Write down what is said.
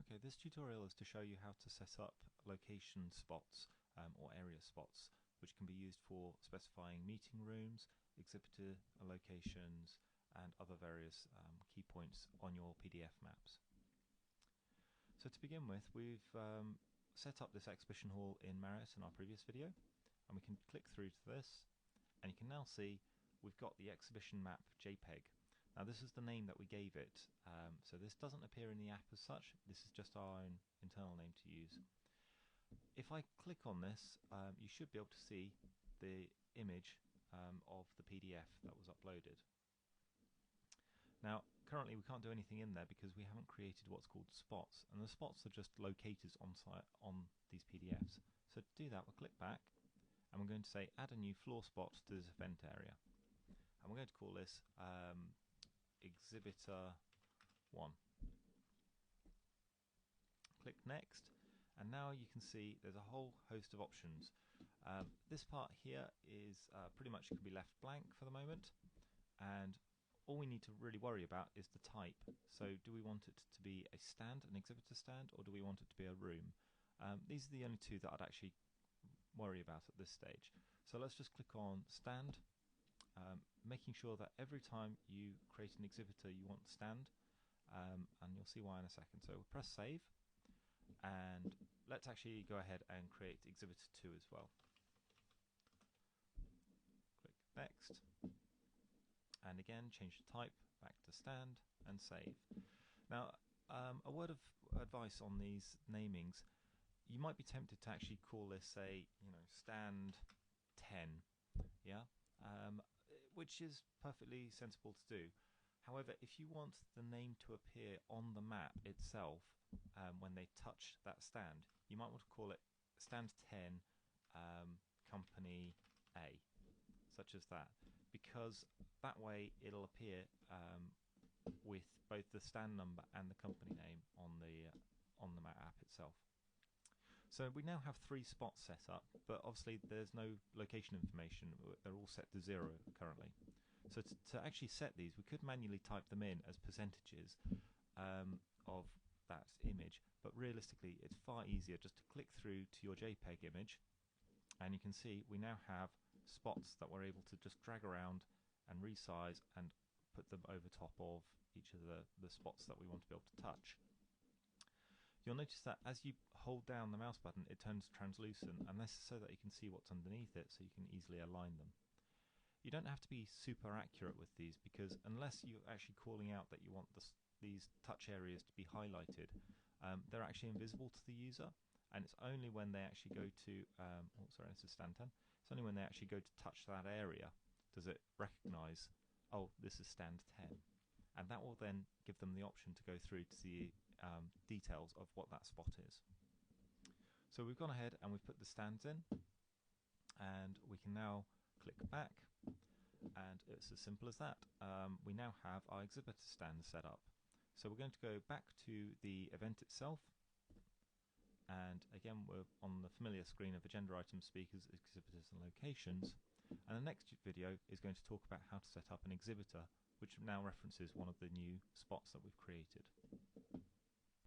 Okay, this tutorial is to show you how to set up location spots or area spots, which can be used for specifying meeting rooms, exhibitor locations, and other various key points on your PDF maps. So to begin with, we've set up this exhibition hall in Marriott in our previous video, and we can click through to this, and you can now see we've got the exhibition map JPEG. Now this is the name that we gave it, so this doesn't appear in the app as such, this is just our own internal name to use. If I click on this, you should be able to see the image of the PDF that was uploaded. Now currently we can't do anything in there because we haven't created what's called spots, and the spots are just locators on site on these PDFs. So to do that, we'll click back and we're going to say add a new floor spot to this event area, and we're going to call this Exhibitor 1. Click next, and now you can see there's a whole host of options. This part here is pretty much can be left blank for the moment, and all we need to really worry about is the type. So do we want it to be a stand, an exhibitor stand, or do we want it to be a room? These are the only two that I'd actually worry about at this stage. So let's just click on stand, making sure that every time you create an exhibitor you want stand, and you'll see why in a second. So we'll press save, and let's actually go ahead and create exhibitor 2 as well. Click next, and again change the type back to stand and save. Now a word of advice on these namings: you might be tempted to actually call this, say, stand 10, yeah, which is perfectly sensible to do. However, if you want the name to appear on the map itself when they touch that stand, you might want to call it stand 10 company A, such as that, because that way it'll appear with both the stand number and the company name on the map app itself. So we now have 3 spots set up, but obviously there's no location information. They're all set to 0 currently. So to actually set these, we could manually type them in as percentages of that image, but realistically it's far easier just to click through to your JPEG image, and you can see we now have spots that we're able to just drag around and resize and put them over top of each of the spots that we want to be able to touch. You'll notice that as you hold down the mouse button it turns translucent, and this is so that you can see what's underneath it, so you can easily align them. You don't have to be super accurate with these, because unless you're actually calling out that you want these touch areas to be highlighted, they're actually invisible to the user, and it's only when they actually go to oh sorry, this is stand 10. It's only when they actually go to touch that area does it recognize, oh, this is stand 10, and that will then give them the option to go through to see details of what that spot is. So we've gone ahead and we've put the stands in, and we can now click back, and it's as simple as that. We now have our exhibitor stand set up. So we're going to go back to the event itself, and again we're on the familiar screen of agenda items, speakers, exhibitors and locations, and the next video is going to talk about how to set up an exhibitor, which now references one of the new spots that we've created.